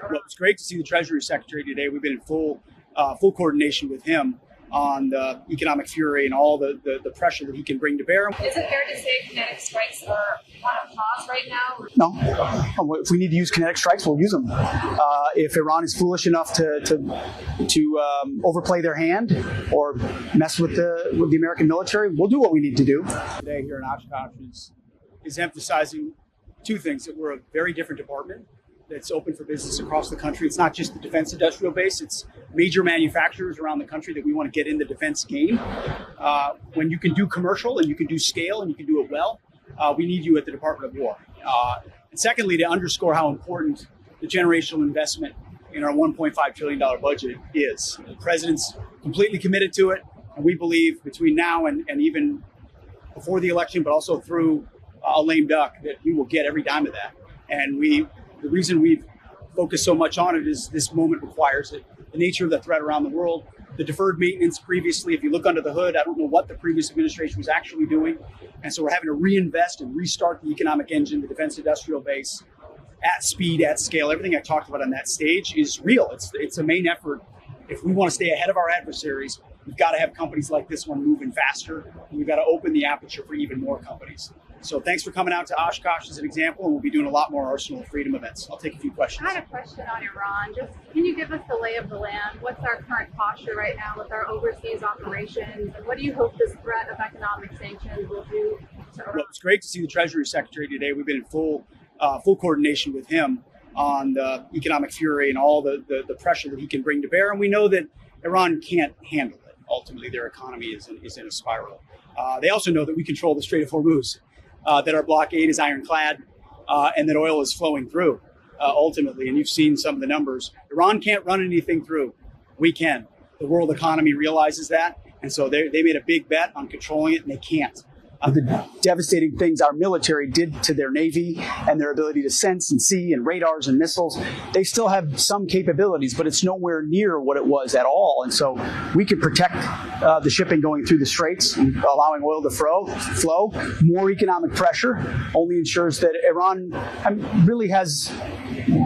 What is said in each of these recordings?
Well, it's great to see the Treasury Secretary today. We've been in full coordination with him on the economic fury and all the pressure that he can bring to bear. Is it fair to say kinetic strikes are on a pause right now? No. If we need to use kinetic strikes, we'll use them. If Iran is foolish enough to overplay their hand or mess with the American military, we'll do what we need to do. Today here in Oshkosh is emphasizing two things: that we're a very different department that's open for business across the country. It's not just the defense industrial base, it's major manufacturers around the country that we want to get in the defense game. When you can do commercial and you can do scale and you can do it well, we need you at the Department of War. And secondly, to underscore how important the generational investment in our $1.5 trillion budget is. The President's completely committed to it, and we believe between now and even before the election, but also through a lame duck, that we will get every dime of that. And the reason we've focused so much on it is this moment requires it. The nature of the threat around the world, the deferred maintenance previously, if you look under the hood, I don't know what the previous administration was actually doing. And so we're having to reinvest and restart the economic engine, the defense industrial base, at speed, at scale. Everything I talked about on that stage is real. It's a main effort. If we want to stay ahead of our adversaries, we've got to have companies like this one moving faster. And we've got to open the aperture for even more companies. So thanks for coming out to Oshkosh as an example, and we'll be doing a lot more Arsenal of Freedom events. I'll take a few questions. I had a question on Iran. Can you give us the lay of the land? What's our current posture right now with our overseas operations? And what do you hope this threat of economic sanctions will do to Iran? Well, it's great to see the Treasury Secretary today. We've been in full coordination with him on the economic fury and all the pressure that he can bring to bear. And we know that Iran can't handle it. Ultimately, their economy is in a spiral. They also know that we control the Strait of Hormuz. That our blockade is ironclad, and that oil is flowing through ultimately. And you've seen some of the numbers. Iran can't run anything through. We can. The world economy realizes that. And so they made a big bet on controlling it, and they can't. The devastating things our military did to their Navy and their ability to sense and see and radars and missiles, they still have some capabilities, but it's nowhere near what it was at all. And so we can protect the shipping going through the straits, allowing oil to flow. More economic pressure only ensures that Iran really has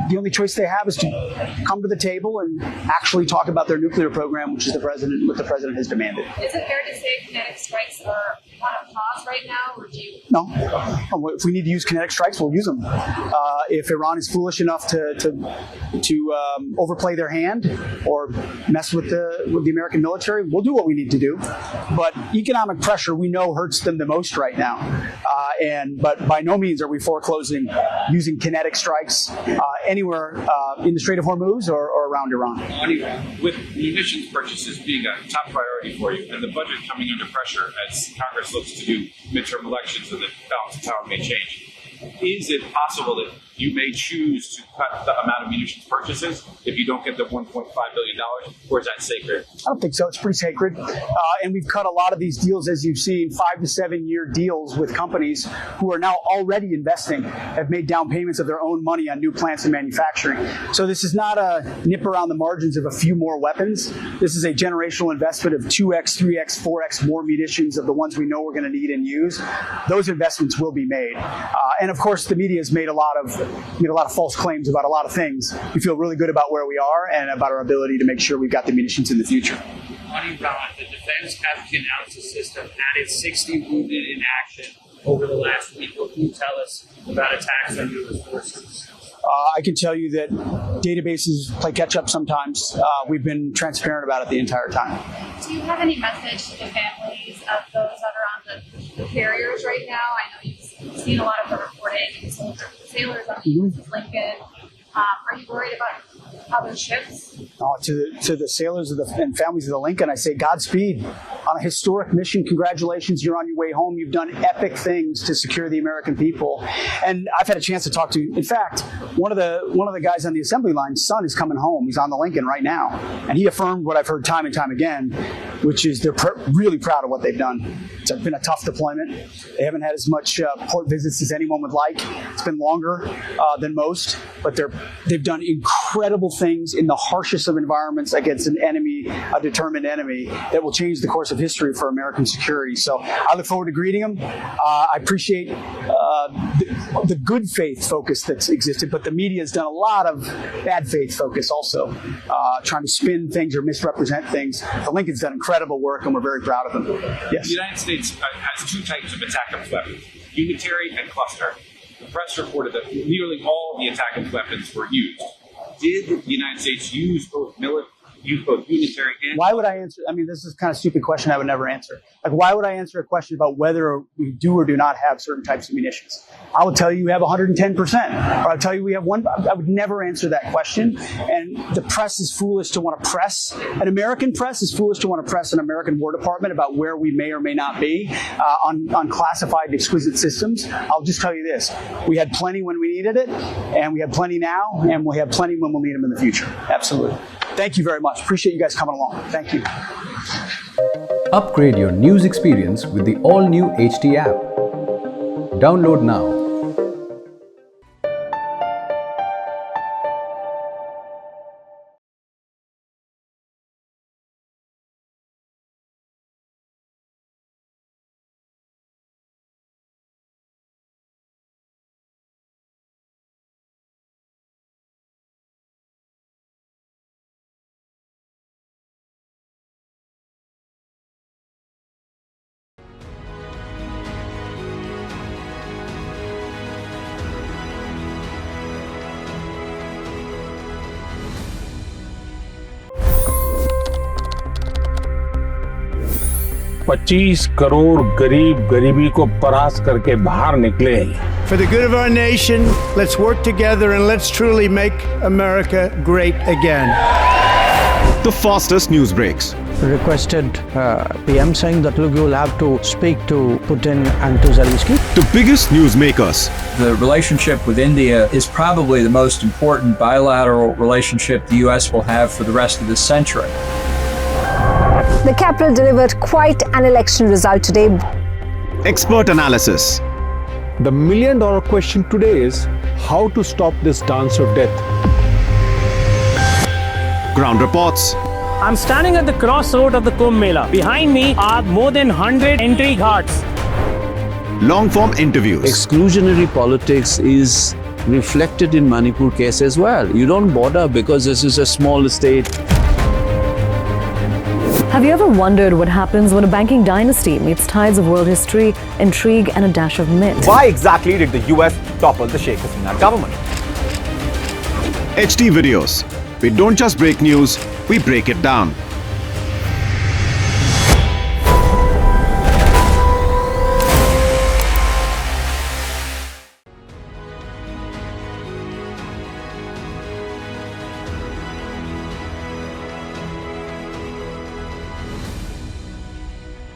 the only choice they have is to come to the table and actually talk about their nuclear program, which is what the president has demanded. Is it fair to say kinetic strikes are on a pause right now, or do you? No. If we need to use kinetic strikes, we'll use them. If Iran is foolish enough to overplay their hand or mess with the American military, we'll do what we need to do. But economic pressure, we know, hurts them the most right now. But by no means are we foreclosing using kinetic strikes anywhere in the Strait of Hormuz or around Iran. With munitions purchases being a top priority for you and the budget coming under pressure as Congress looks to do midterm elections and the balance of power may change, is it possible that you may choose to cut the amount of munitions purchases if you don't get the $1.5 billion, or is that sacred? I don't think so. It's pretty sacred. And we've cut a lot of these deals, as you've seen, 5 to 7 year deals with companies who are now already investing, have made down payments of their own money on new plants and manufacturing. So this is not a nip around the margins of a few more weapons. This is a generational investment of 2x, 3x, 4x more munitions of the ones we know we're going to need and use. Those investments will be made. And of course, the media has made a lot of false claims about a lot of things. We feel really good about where we are and about our ability to make sure we've got the munitions in the future. On Iran, the Defense Casualty Analysis System added 60 wounded in action over the last week. What can you tell us about attacks on U.S. forces? I can tell you that databases play catch up sometimes. We've been transparent about it the entire time. Do you have any message to the families of those that are on the carriers right now? I know you've seen a lot of the reporting, sailors on the USS Lincoln. Are you worried about other ships? To the sailors and families of the Lincoln, I say Godspeed on a historic mission. Congratulations, you're on your way home. You've done epic things to secure the American people. And I've had a chance to talk to, in fact, one of the guys on the assembly line's son is coming home. He's on the Lincoln right now. And he affirmed what I've heard time and time again, which is they're really proud of what they've done. It's been a tough deployment. They haven't had as much port visits as anyone would like. It's been longer than most, but they've done incredible things in the harshest of environments against an enemy, a determined enemy, that will change the course of history for American security. So I look forward to greeting them. I appreciate the good faith focus that's existed, but the media has done a lot of bad faith focus also, trying to spin things or misrepresent things. The Lincoln's done incredible work, and we're very proud of them. Yes. The United States has two types of ATACMS weapons, unitary and cluster. The press reported that nearly all the ATACMS weapons were used. Did the United States use both unitary and... Why would I answer? I mean, this is kind of a stupid question I would never answer. Like, why would I answer a question about whether we do or do not have certain types of munitions? I would tell you we have 110%, or I'll tell you we have one. I would never answer that question. And the press is foolish to want to press. An American press is foolish to want to press an American War Department about where we may or may not be on classified exquisite systems. I'll just tell you this. We had plenty when we needed it, and we have plenty now, and we have plenty when we'll need them in the future. Absolutely. Thank you very much. Appreciate you guys coming along. Thank you. Upgrade your news experience with the all-new HT app. Download now. $25 crore गरीब गरीबी को परास्त करके बाहर निकले। For the good of our nation, let's work together and let's truly make America great again. The fastest news breaks. Requested PM saying that look, you'll have to speak to Putin and to Zelensky. The biggest newsmakers. The relationship with India is probably the most important bilateral relationship the U.S. will have for the rest of this century. The capital delivered quite an election result today. Expert analysis. The $1 million question today is how to stop this dance of death. Ground reports. I'm standing at the crossroad of the Kumbh Mela. Behind me are more than 100 entry ghats. Long-form interviews. Exclusionary politics is reflected in Manipur case as well. You don't bother because this is a small state. Have you ever wondered what happens when a banking dynasty meets tides of world history, intrigue, and a dash of myth? Why exactly did the US topple the Sheikh Hasina government? HT videos. We don't just break news, we break it down.